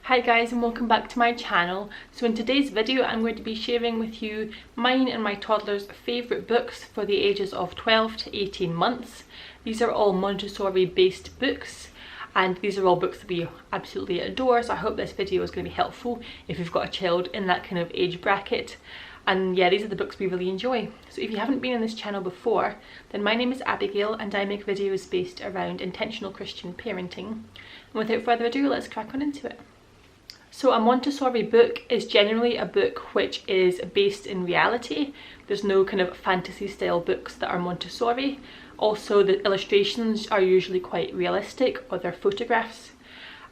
Hi guys, and welcome back to my channel. So in today's video I'm going to be sharing with you mine and my toddler's favourite books for the ages of 12 to 18 months. These are all Montessori based books and these are all books that we absolutely adore, so I hope this video is going to be helpful if you've got a child in that kind of age bracket. And yeah, these are the books we really enjoy. So if you haven't been on this channel before, then my name is Abigail and I make videos based around intentional Christian parenting. And without further ado, let's crack on into it. So a Montessori book is generally a book which is based in reality. There's no kind of fantasy style books that are Montessori. Also, the illustrations are usually quite realistic, or they're photographs.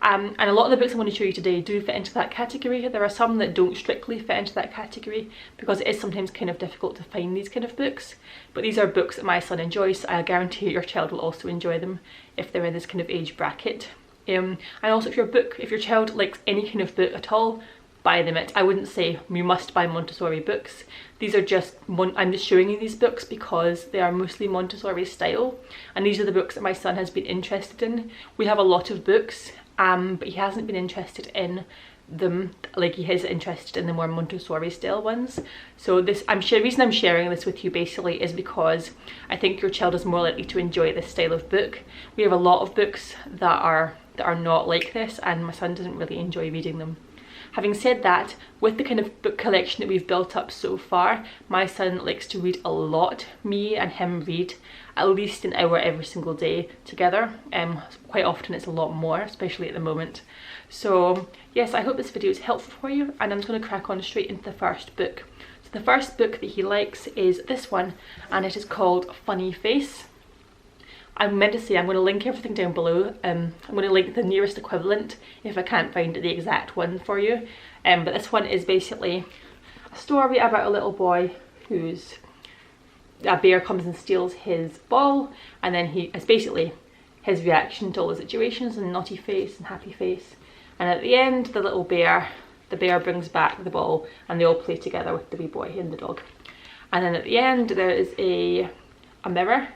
And a lot of the books I'm going to show you today do fit into that category. There are some that don't strictly fit into that category because it is sometimes kind of difficult to find these kind of books. But these are books that my son enjoys, so I guarantee your child will also enjoy them if they're in this kind of age bracket. And also if your child likes any kind of book at all, buy them it. I wouldn't say you must buy Montessori books. These are just, I'm just showing you these books because they are mostly Montessori style, and these are the books that my son has been interested in. We have a lot of books, but he hasn't been interested in them like he is interested in the more Montessori style ones. So the reason I'm sharing this with you basically is because I think your child is more likely to enjoy this style of book. We have a lot of books that are not like this, and my son doesn't really enjoy reading them. Having said that, with the kind of book collection that we've built up so far, my son likes to read a lot. Me and him read at least an hour every single day together. Quite often it's a lot more, especially at the moment. So yes, I hope this video is helpful for you, and I'm just going to crack on straight into the first book. So the first book that he likes is this one, and it is called Funny Face. I meant to say I'm going to link everything down below. I'm going to link the nearest equivalent if I can't find the exact one for you. But this one is basically a story about a little boy who's a bear comes and steals his ball, and then it's basically his reaction to all the situations, and naughty face and happy face. And at the end, the bear brings back the ball and they all play together with the wee boy and the dog. And then at the end there is a mirror,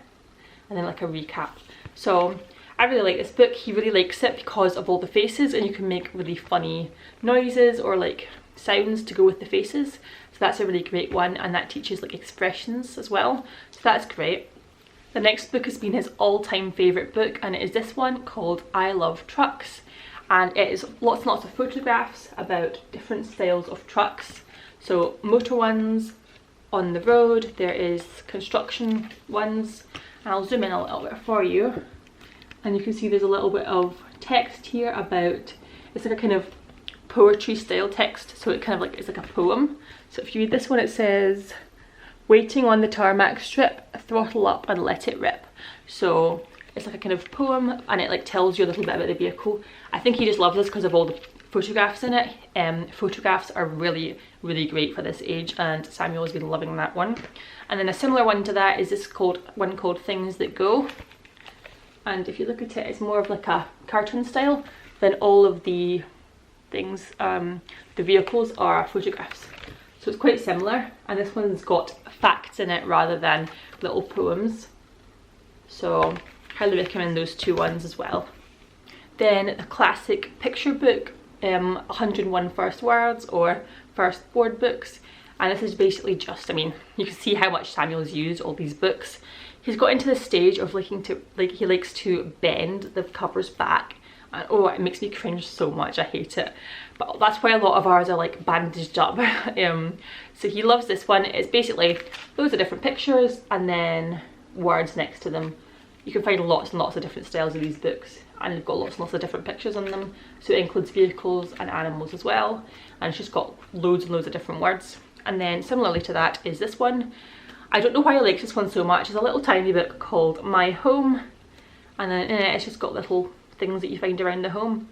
and then like a recap. So I really like this book. He really likes it because of all the faces, and you can make really funny noises or like sounds to go with the faces. So that's a really great one, and that teaches like expressions as well. So that's great. The next book has been his all-time favourite book, and it is this one called I Love Trucks. And it is lots and lots of photographs about different styles of trucks. So motor ones on the road, there is construction ones. I'll zoom in a little bit for you, and you can see there's a little bit of text here about, it's like a kind of poetry style text, so it kind of like, it's like a poem. So if you read this one, it says, "Waiting on the tarmac strip, throttle up and let it rip." So it's like a kind of poem, and it like tells you a little bit about the vehicle. I think he just loves this because of all the photographs in it. Photographs are really great for this age, and Samuel's been loving that one. And then a similar one to that is this one called Things That Go, and if you look at it, it's more of like a cartoon style. Then all of the things, the vehicles are photographs, so it's quite similar, and this one's got facts in it rather than little poems. So highly recommend those two ones as well. Then the classic picture book, 101 First Words or First Board books, and this is basically just, I mean, you can see how much Samuel's used all these books. He's got into the stage of he likes to bend the covers back, and oh, it makes me cringe so much, I hate it. But that's why a lot of ours are like bandaged up. So he loves this one. It's basically loads of different pictures and then words next to them. You can find lots and lots of different styles of these books, and they've got lots and lots of different pictures on them. So it includes vehicles and animals as well, and it's just got loads and loads of different words. And then similarly to that is this one. I don't know why I like this one so much. It's a little tiny book called My Home, and then in it it's just got little things that you find around the home.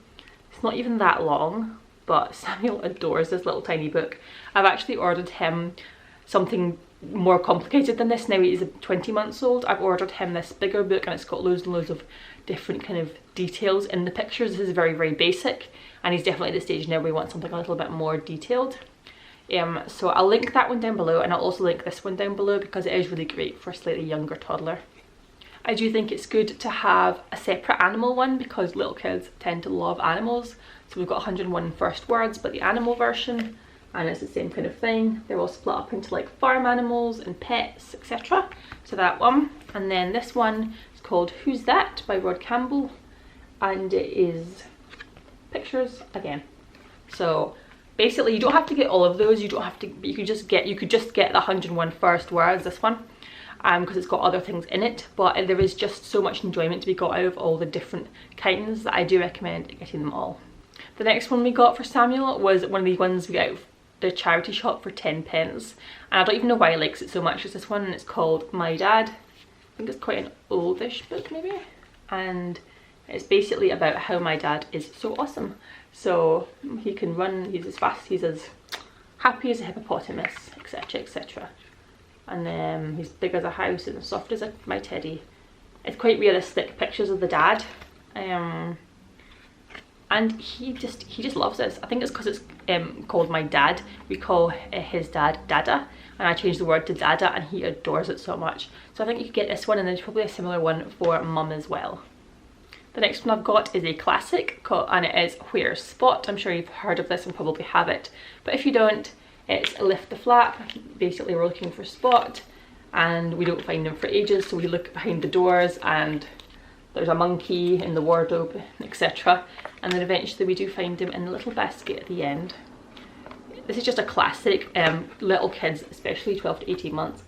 It's not even that long, but Samuel adores this little tiny book. I've actually ordered him something more complicated than this. Now he's 20 months old. I've ordered him this bigger book, and it's got loads and loads of different kind of details in the pictures. This is very basic, and he's definitely at the stage now where he wants something a little bit more detailed. So I'll link that one down below, and I'll also link this one down below because it is really great for a slightly younger toddler. I do think it's good to have a separate animal one because little kids tend to love animals. So we've got 101 first words, but the animal version, and it's the same kind of thing. They're all split up into like farm animals and pets, etc. So that one. And then this one is called Who's That by Rod Campbell, and it is pictures again. So basically you don't have to get all of those, you don't have to, you could just get the 101 first words, this one, because it's got other things in it, but there is just so much enjoyment to be got out of all the different kinds that I do recommend getting them all. The next one we got for Samuel was one of the ones we got out of the charity shop for 10p, and I don't even know why he likes it so much. It's this one, and it's called My Dad. I think it's quite an oldish book maybe, and it's basically about how my dad is so awesome. So he can run, he's as fast, he's as happy as a hippopotamus, etc, etc. And he's big as a house and as soft as my teddy. It's quite realistic pictures of the dad, and he just loves this. I think it's because it's called My Dad. We call his dad Dada, and I changed the word to Dada, and he adores it so much. So I think you could get this one, and there's probably a similar one for Mum as well. The next one I've got is a classic, and it is Where's Spot. I'm sure you've heard of this and probably have it, but if you don't, it's Lift the Flap. Basically we're looking for Spot and we don't find him for ages, so we look behind the doors and there's a monkey in the wardrobe, etc. And then eventually we do find him in the little basket at the end. This is just a classic. Little kids, especially 12 to 18 months,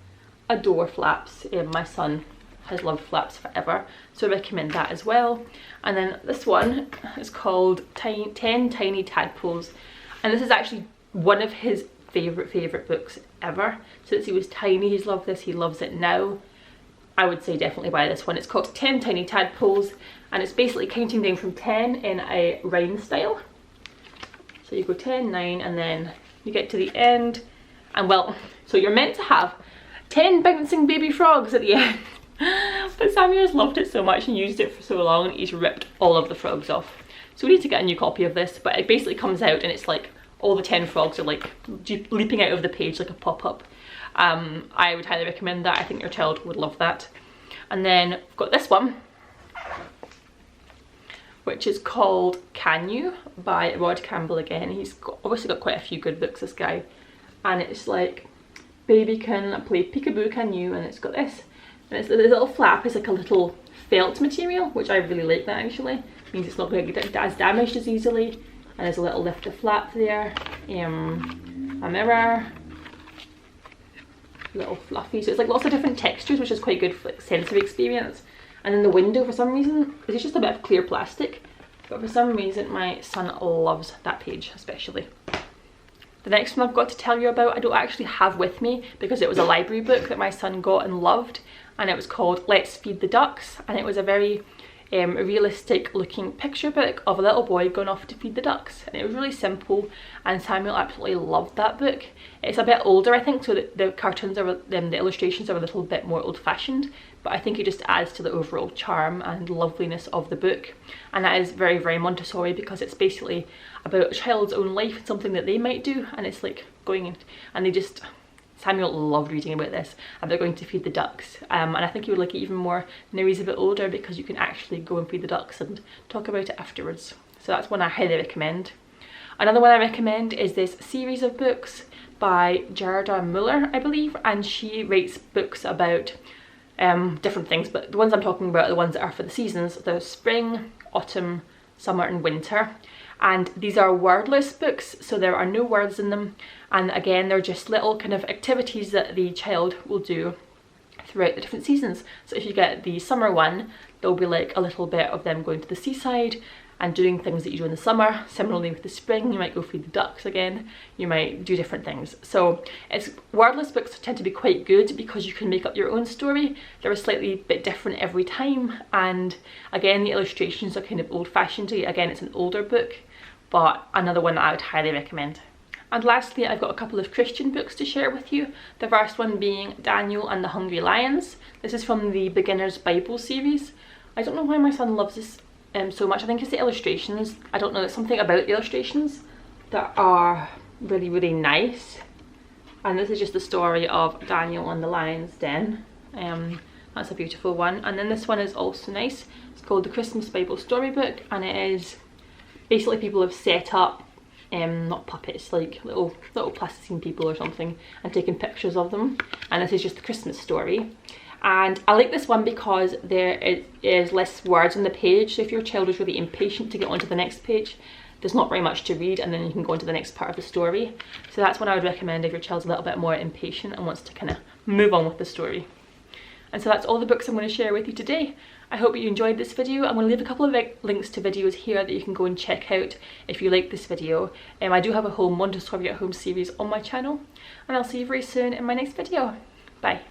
adore flaps. My son has loved flaps forever, so I recommend that as well. And then this one is called 10 Tiny Tadpoles, and this is actually one of his favourite books ever. Since he was tiny he's loved this, he loves it now. I would say definitely buy this one. It's called 10 Tiny Tadpoles, and it's basically counting down from 10 in a rhyme style. So you go 10, 9, and then you get to the end, and well, so you're meant to have 10 bouncing baby frogs at the end. But Samuel's loved it so much and used it for so long, and he's ripped all of the frogs off. So we need to get a new copy of this, but it basically comes out and it's like all the 10 frogs are like leaping out of the page like a pop-up. I would highly recommend that. I think your child would love that. And then I've got this one, which is called Can You by Rod Campbell again. He's obviously got quite a few good books, this guy. And it's like, baby can play peekaboo, can you? And it's got this. And it's, the little flap is like a little felt material, which I really like that actually. It means it's not going to get as damaged as easily. And there's a little lifter flap there, a mirror, little fluffy. So it's like lots of different textures, which is quite good for like sensory experience. And then the window, for some reason, is just a bit of clear plastic. But for some reason, my son loves that page especially. The next one I've got to tell you about, I don't actually have with me because it was a library book that my son got and loved, and it was called Let's Feed the Ducks, and it was a very realistic looking picture book of a little boy going off to feed the ducks, and it was really simple, and Samuel absolutely loved that book. It's a bit older, I think, so the cartoons are, the illustrations are a little bit more old-fashioned, but I think it just adds to the overall charm and loveliness of the book. And that is very, very Montessori, because it's basically about a child's own life and something that they might do, and it's like going in, and they just, Samuel loved reading about this, and they're going to feed the ducks, and I think he would like it even more now he's a bit older, because you can actually go and feed the ducks and talk about it afterwards. So that's one I highly recommend. Another one I recommend is this series of books by Gerda Muller, I believe, and she writes books about different things, but the ones I'm talking about are the ones that are for the seasons. There's spring, autumn, summer and winter. And these are wordless books, so there are no words in them, and again they're just little kind of activities that the child will do throughout the different seasons. So if you get the summer one, there'll be like a little bit of them going to the seaside and doing things that you do in the summer. Similarly with the spring, you might go feed the ducks again, you might do different things. So it's, wordless books tend to be quite good because you can make up your own story. They're a slightly bit different every time, and again the illustrations are kind of old-fashioned. Again, it's an older book, but another one that I would highly recommend. And lastly, I've got a couple of Christian books to share with you. The first one being Daniel and the Hungry Lions. This is from the Beginner's Bible series. I don't know why my son loves this so much. I think it's the illustrations. I don't know, there's something about the illustrations that are really, really nice. And this is just the story of Daniel and the Lion's Den. That's a beautiful one. And then this one is also nice. It's called the Christmas Bible Storybook, and it is basically people have set up, not puppets, like little plasticine people or something, and taken pictures of them, and this is just the Christmas story. And I like this one because there is less words on the page, so if your child is really impatient to get onto the next page, there's not very much to read, and then you can go into the next part of the story. So that's what I would recommend if your child's a little bit more impatient and wants to kind of move on with the story. And so that's all the books I'm going to share with you today. I hope you enjoyed this video. I'm going to leave a couple of links to videos here that you can go and check out if you like this video. I do have a whole Montessori at Home series on my channel, and I'll see you very soon in my next video. Bye.